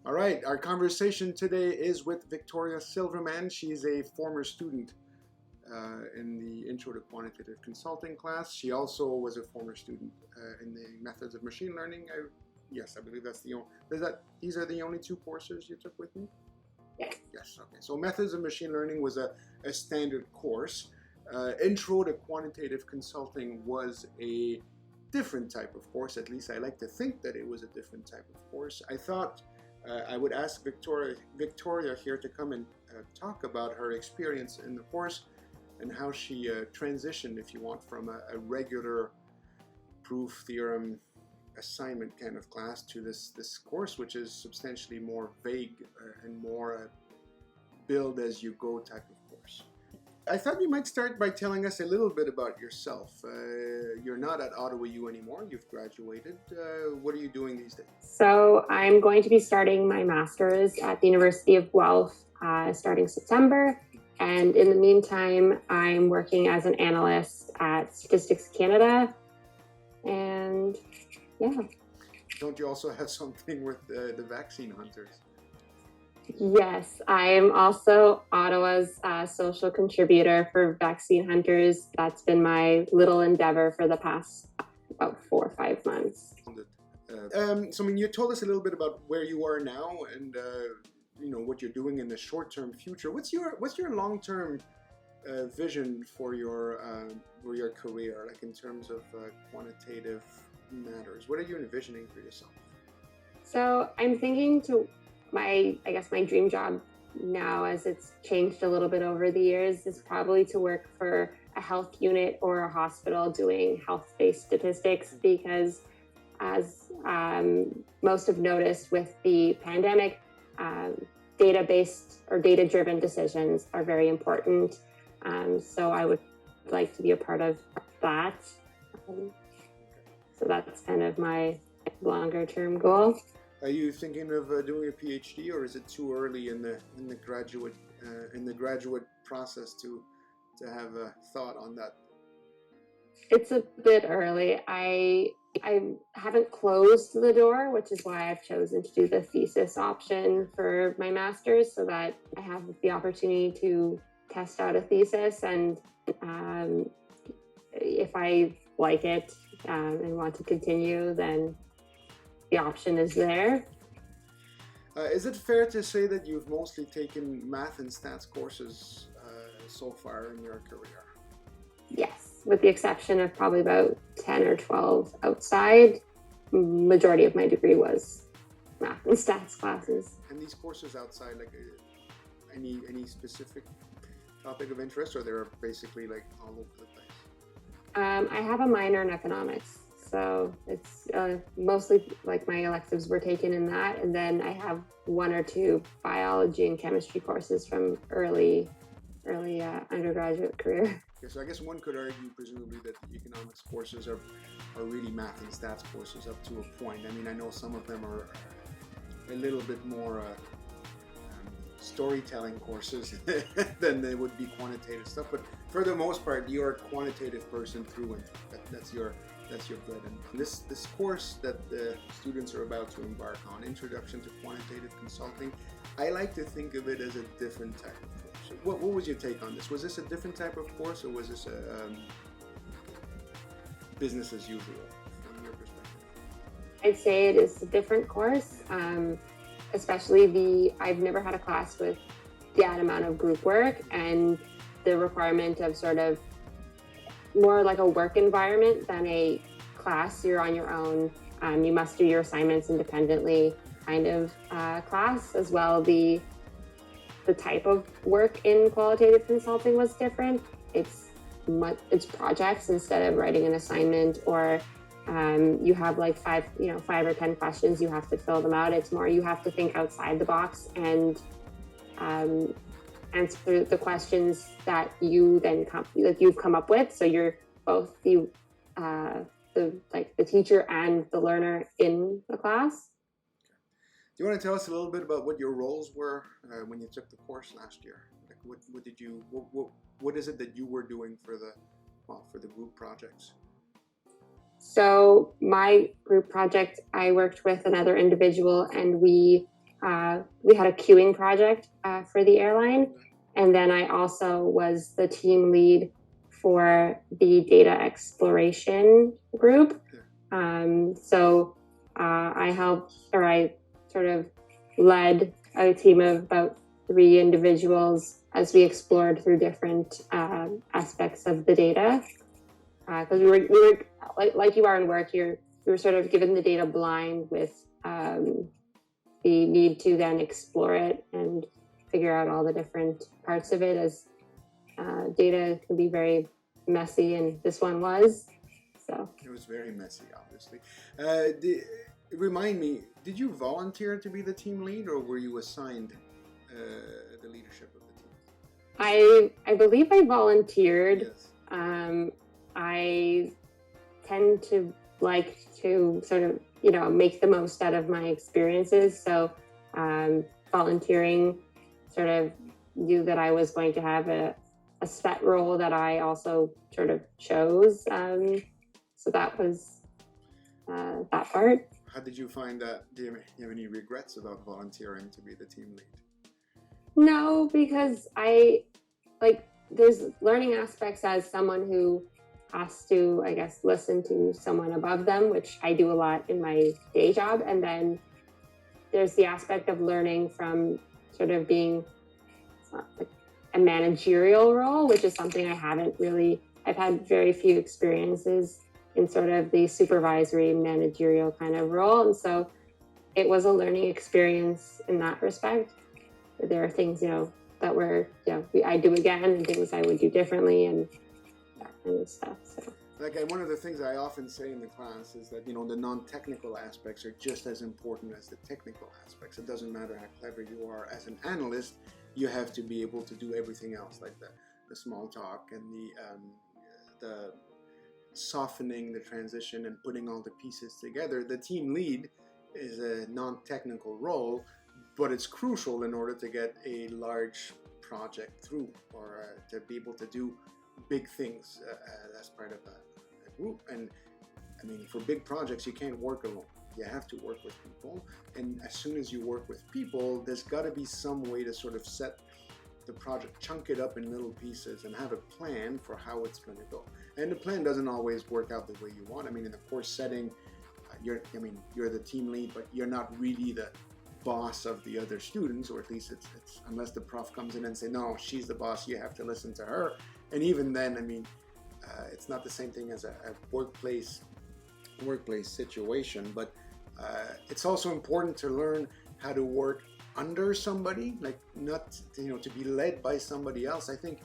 All right, our conversation today is with Victoria Silverman. She's a former student in the Intro to Quantitative Consulting class. She also was a former student in the Methods of Machine Learning. I believe that's these are the only two courses you took with me? Yes. Yes, okay. So Methods of Machine Learning was a standard course. Intro to Quantitative Consulting was a different type of course. At least I like to think that it was a different type of course. I thought I would ask Victoria here to come and talk about her experience in the course and how she transitioned, if you want, from a regular proof theorem assignment kind of class to this course, which is substantially more vague and more build as you go type of course. I thought you might start by telling us a little bit about yourself. You're not at Ottawa U anymore. You've graduated. What are you doing these days? So I'm going to be starting my master's at the University of Guelph starting September. And in the meantime, I'm working as an analyst at Statistics Canada. And yeah. Don't you also have something with the vaccine hunters? Yes, I'm also Ottawa's social contributor for Vaccine Hunters. That's been my little endeavor for the past about 4 or 5 months. So, you told us a little bit about where you are now and what you're doing in the short-term future. What's your long-term vision for your career, like in terms of quantitative matters? What are you envisioning for yourself? So I'm thinking my dream job now, as it's changed a little bit over the years, is probably to work for a health unit or a hospital doing health-based statistics, because as most have noticed with the pandemic, data-based or data-driven decisions are very important. So I would like to be a part of that. So that's kind of my longer-term goal. Are you thinking of doing a PhD, or is it too early in the graduate process to have a thought on that? It's a bit early. I haven't closed the door, which is why I've chosen to do the thesis option for my master's, so that I have the opportunity to test out a thesis, and if I like it and want to continue, then the option is there. Is it fair to say that you've mostly taken math and stats courses so far in your career? Yes, with the exception of probably about 10 or 12 outside. Majority of my degree was math and stats classes. And these courses outside, like any specific topic of interest, or they're basically like all over the place? I have a minor in economics. So it's mostly like my electives were taken in that. And then I have 1 or 2 biology and chemistry courses from early undergraduate career. Okay, so I guess one could argue, presumably, that the economics courses are really math and stats courses up to a point. I know some of them are a little bit more storytelling courses than they would be quantitative stuff. But for the most part, you're a quantitative person through and through. That's your bread. And this course that the students are about to embark on, Introduction to Quantitative Consulting, I like to think of it as a different type of course. What was your take on this? Was this a different type of course, or was this a business as usual from your perspective? I'd say it is a different course, especially I've never had a class with that amount of group work and the requirement of sort of more like a work environment than a class. You're on your own. You must do your assignments independently kind of class as well. The type of work in qualitative consulting was different. It's projects instead of writing an assignment, or you have like 5 or 10 questions, you have to fill them out. It's more you have to think outside the box and answer the questions that you've come up with. So you're both the teacher and the learner in the class. Do you want to tell us a little bit about what your roles were when you took the course last year? Like what is it that you were doing for the group projects? So my group project, I worked with another individual, and we we had a queuing project for the airline. And then I also was the team lead for the data exploration group. So I sort of led a team of about 3 individuals as we explored through different aspects of the data. Because we were like you are in work, we were sort of given the data blind with the need to then explore it and figure out all the different parts of it, as data can be very messy, and this one was. So it was very messy, obviously. Remind me, did you volunteer to be the team lead, or were you assigned the leadership of the team? I believe I volunteered. Yes. I tend to like to sort of, make the most out of my experiences. So volunteering sort of knew that I was going to have a set role that I also sort of chose. So that was that part. How did you find that? Do you have any regrets about volunteering to be the team lead? No, because there's learning aspects as someone who has to, I guess, listen to someone above them, which I do a lot in my day job. And then there's the aspect of learning from sort of being a managerial role, which is something I've had very few experiences in sort of the supervisory managerial kind of role. And so it was a learning experience in that respect. There are things, that I do again, and things I would do differently, and that kind of stuff. So, one of the things I often say in the class is that, the non-technical aspects are just as important as the technical aspects. It doesn't matter how clever you are as an analyst, you have to be able to do everything else, like the small talk and the softening the transition and putting all the pieces together. The team lead is a non-technical role, but it's crucial in order to get a large project through, or to be able to do big things as part of a group. And I mean, for big projects, you can't work alone. You have to work with people. And as soon as you work with people, there's got to be some way to sort of set the project, chunk it up in little pieces, and have a plan for how it's going to go. And the plan doesn't always work out the way you want. I mean, in the course setting, you're the team lead, but you're not really the boss of the other students, or at least it's unless the prof comes in and say, no, she's the boss, you have to listen to her. And even then, it's not the same thing as a workplace situation, but it's also important to learn how to work under somebody, like not to be led by somebody else. I think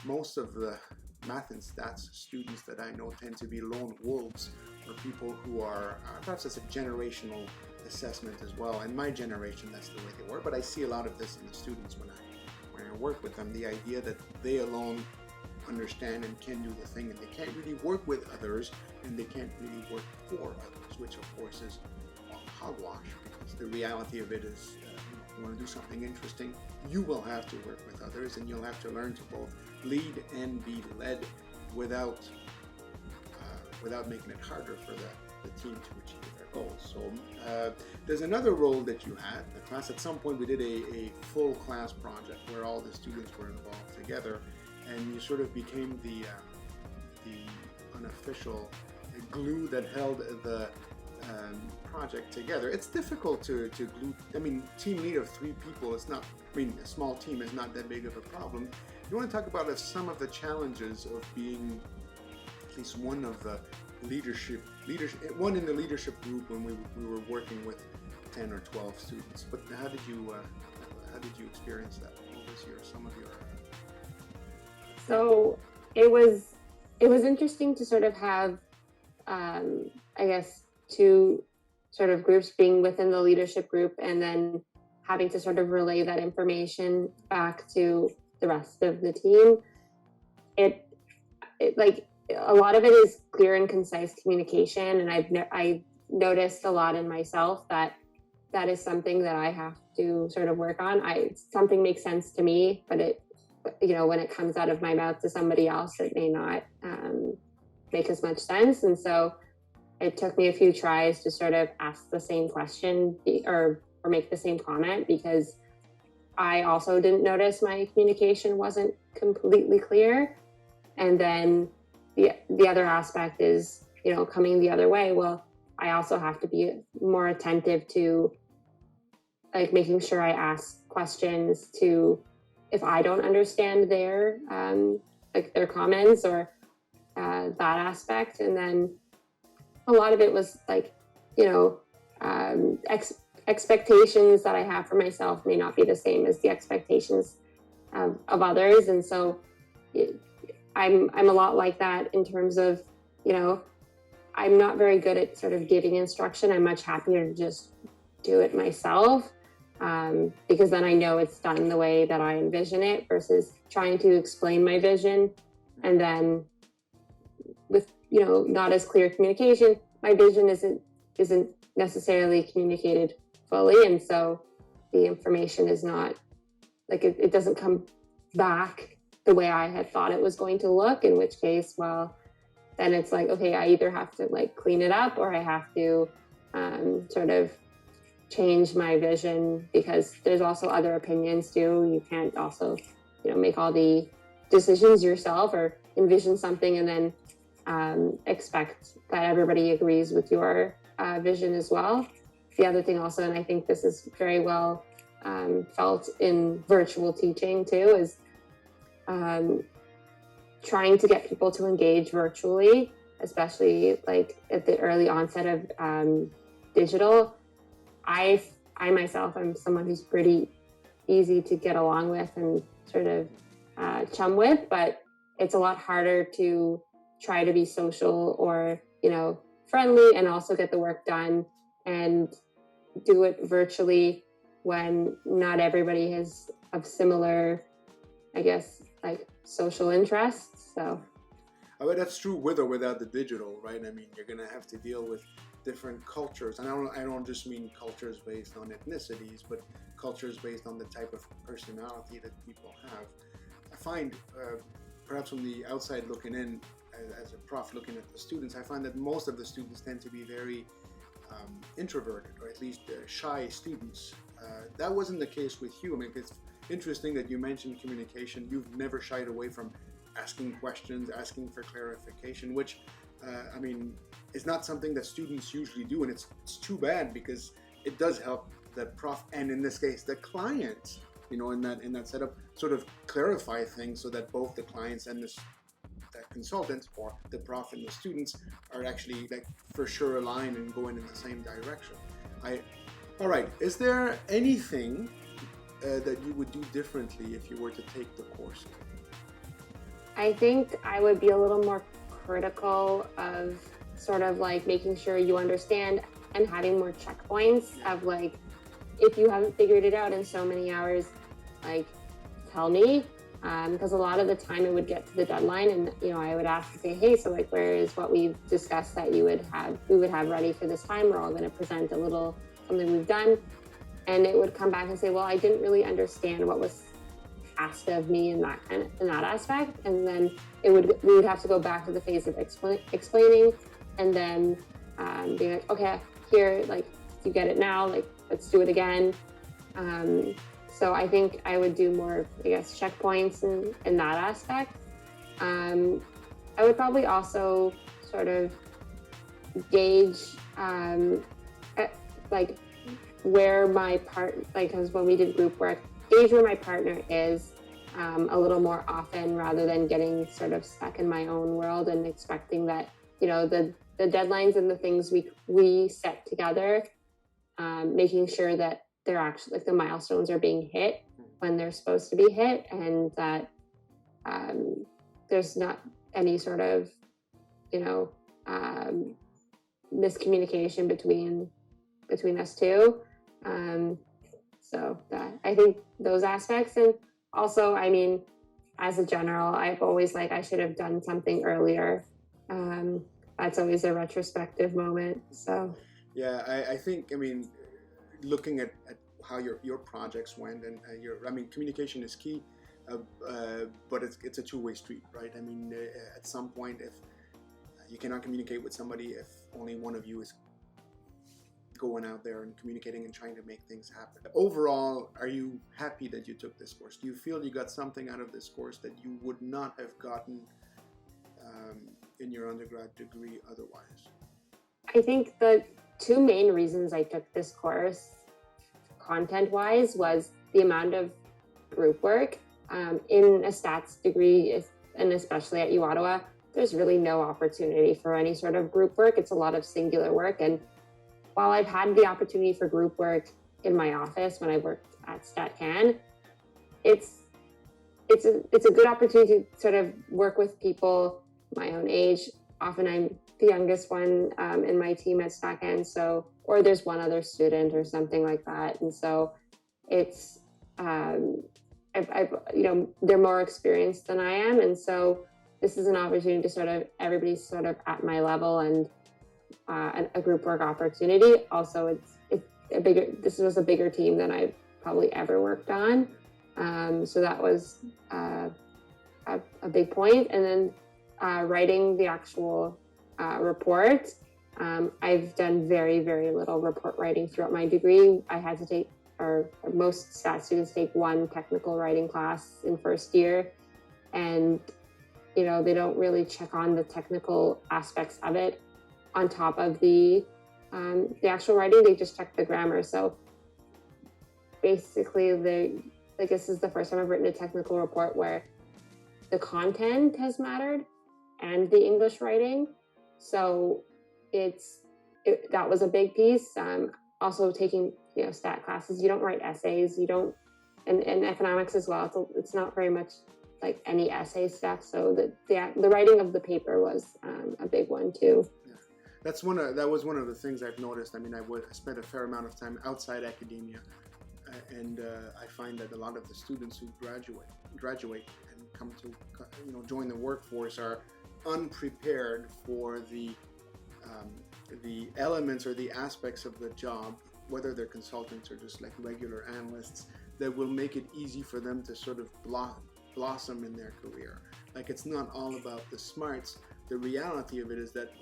most of the math and stats students that I know tend to be lone wolves, or people who are perhaps it's a generational assessment as well. In my generation, that's the way they work, but I see a lot of this in the students when I work with them, the idea that they alone understand and can do the thing, and they can't really work with others, and they can't really work for others, which of course is hogwash, because the reality of it is if you want to do something interesting, you will have to work with others, and you'll have to learn to both lead and be led without making it harder for the team to achieve their goals. So there's another role that you had. The class, at some point we did a full class project where all the students were involved together, and you sort of became the unofficial glue that held the project together. It's difficult to glue. I mean, team lead of 3 people is not. I mean, a small team is not that big of a problem. You want to talk about some of the challenges of being at least one of the one in the leadership group when we were working with 10 or 12 students. But how did you experience that? What was some of your? So it was interesting to sort of have, I guess, 2 sort of groups being within the leadership group, and then having to sort of relay that information back to the rest of the team. It like a lot of it is clear and concise communication, and I've noticed a lot in myself that is something that I have to sort of work on. Something makes sense to me, but it, when it comes out of my mouth to somebody else, it may not make as much sense. And so it took me a few tries to sort of ask the same question or or make the same comment, because I also didn't notice my communication wasn't completely clear. And then the other aspect is, coming the other way. Well, I also have to be more attentive to like making sure I ask questions to, if I don't understand their their comments or that aspect. And then a lot of it was like, expectations that I have for myself may not be the same as the expectations of others. And so I'm a lot like that in terms of, I'm not very good at sort of giving instruction. I'm much happier to just do it myself, because then I know it's done the way that I envision it, versus trying to explain my vision and then with, not as clear communication, my vision isn't necessarily communicated fully. And so the information is not like, it doesn't come back the way I had thought it was going to look, in which case, well, then it's like, okay, I either have to like clean it up, or I have to sort of change my vision, because there's also other opinions too. You can't also, make all the decisions yourself or envision something and then expect that everybody agrees with your vision as well. The other thing also, and I think this is very well felt in virtual teaching too, is trying to get people to engage virtually, especially like at the early onset of digital. I myself am someone who's pretty easy to get along with and sort of chum with, but it's a lot harder to try to be social or, friendly and also get the work done and do it virtually when not everybody is of similar, I guess, like social interests. So but that's true with or without the digital, right? I mean, you're gonna have to deal with different cultures, and I don't just mean cultures based on ethnicities, but cultures based on the type of personality that people have. I find, perhaps from the outside looking in, as a prof looking at the students, I find that most of the students tend to be very introverted, or at least shy students. That wasn't the case with you. I mean, it's interesting that you mentioned communication. You've never shied away from asking questions, asking for clarification, which, I mean, is not something that students usually do, and it's too bad, because it does help the prof, and in this case, the client, in that setup, sort of clarify things so that both the clients and the consultants, or the prof and the students, are actually like for sure aligned and going in the same direction. All right, is there anything that you would do differently if you were to take the course? I think I would be a little more critical of sort of like making sure you understand and having more checkpoints of like, if you haven't figured it out in so many hours, like tell me, because a lot of the time it would get to the deadline and I would ask to say, hey, so like where is what we've discussed that we would have ready for this time? We're all going to present a little something we've done, and it would come back and say, well, I didn't really understand what was asked of me in that aspect, and then we would have to go back to the phase of explaining, and then being like, okay, here, like, you get it now, like, let's do it again. So I think I would do more, I guess, checkpoints in that aspect. I would probably also sort of gauge like where my because when we did group work, gauge where my partner is a little more often, rather than getting sort of stuck in my own world and expecting that, the deadlines and the things we set together, making sure that they're actually, like, the milestones are being hit when they're supposed to be hit, and that there's not any sort of, miscommunication between us two. So that, I think those aspects. And also, I mean, as a general, I've always I should have done something earlier. That's always a retrospective moment. So yeah, I think, I mean, looking at how your projects went, and communication is key, but it's a two-way street, right? I mean, at some point, if you cannot communicate with somebody if only one of you is going out there and communicating and trying to make things happen. Overall, are you happy that you took this course? Do you feel you got something out of this course that you would not have gotten in your undergrad degree otherwise? I think the two main reasons I took this course, content-wise, was the amount of group work. In a stats degree, and especially at UOttawa, there's really no opportunity for any sort of group work. It's a lot of singular work. And while I've had the opportunity for group work in my office when I worked at StatCan, it's a good opportunity to sort of work with people my own age. Often I'm the youngest one in my team at StatCan, or there's one other student or something like that. And so it's, they're more experienced than I am. And so this is an opportunity to sort of, everybody's sort of at my level, and a group work opportunity. Also, this was a bigger team than I've probably ever worked on. So that was a big point. And then writing the actual report, I've done very, very little report writing throughout my degree. I had to take, or most stat students take, one technical writing class in first year. And, they don't really check on the technical aspects of it on top of the actual writing. They just check the grammar. So basically, this is the first time I've written a technical report where the content has mattered and the English writing. So that was a big piece. Also taking, stat classes, you don't write essays, and economics as well. It's not very much like any essay stuff. So the writing of the paper was a big one too. Yeah. That was one of the things I've noticed. I mean, I spent a fair amount of time outside academia, and I find that a lot of the students who graduate and come to join the workforce are unprepared for the elements or the aspects of the job, whether they're consultants or just like regular analysts, that will make it easy for them to sort of blossom in their career. Like, it's not all about the smarts. The reality of it is that,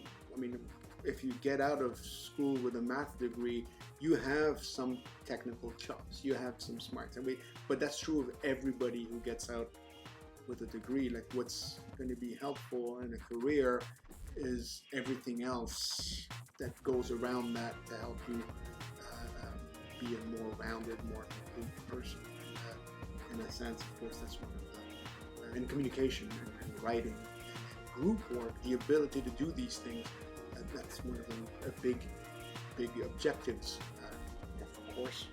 if you get out of school with a math degree, you have some technical chops, you have some smarts. But that's true of everybody who gets out with a degree. Like, what's going to be helpful in a career is everything else that goes around that to help you be a more rounded, more complete person. In a sense, of course, that's one of the in communication and writing and group work, the ability to do these things. That's one of the big objectives of the course.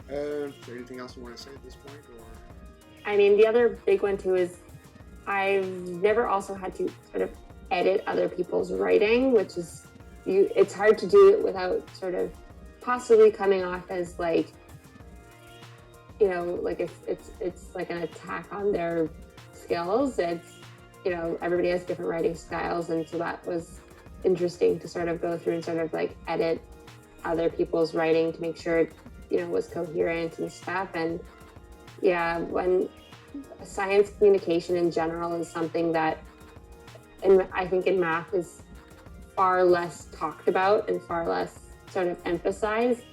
Is there anything else you want to say at this point? Or the other big one too is I've never also had to sort of edit other people's writing, which is it's hard to do it without sort of possibly coming off as like, like it's like an attack on their skills. It's, everybody has different writing styles, and so that was interesting to sort of go through and sort of like edit other people's writing to make sure it was coherent and stuff. And when science communication in general is something that, and I think in math, is far less talked about and far less sort of emphasized.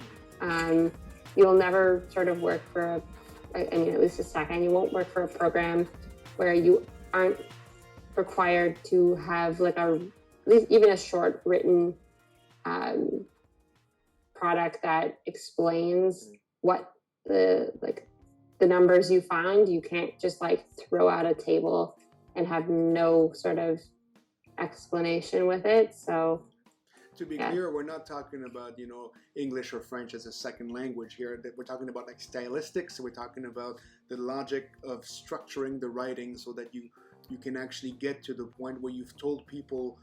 You'll never sort of work for at least a StatCan, you won't work for a program where you aren't required to have like at least even a short written product that explains what the numbers you found. You can't just like throw out a table and have no sort of explanation with it. So to be clear, we're not talking about, English or French as a second language here. We're talking about like stylistics. So we're talking about the logic of structuring the writing so that you can actually get to the point where you've told people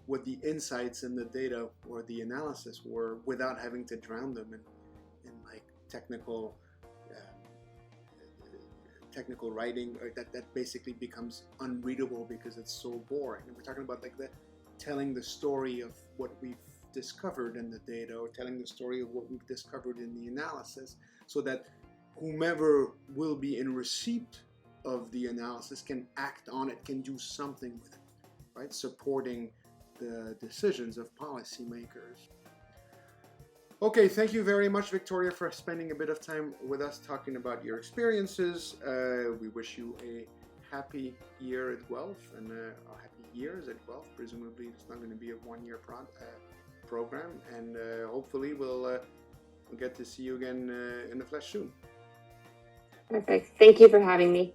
what the insights and the data or the analysis were without having to drown them in like technical writing, or that basically becomes unreadable because it's so boring. And we're talking about like telling the story of what we've discovered in the data, or telling the story of what we've discovered in the analysis, so that whomever will be in receipt of the analysis can act on it, can do something with it, right? Supporting the decisions of policymakers. Okay, thank you very much, Victoria, for spending a bit of time with us talking about your experiences. We wish you a happy year at Guelph and happy years at Guelph. Presumably, it's not going to be a one-year program, and hopefully we'll get to see you again in the flesh soon. Perfect. Thank you for having me.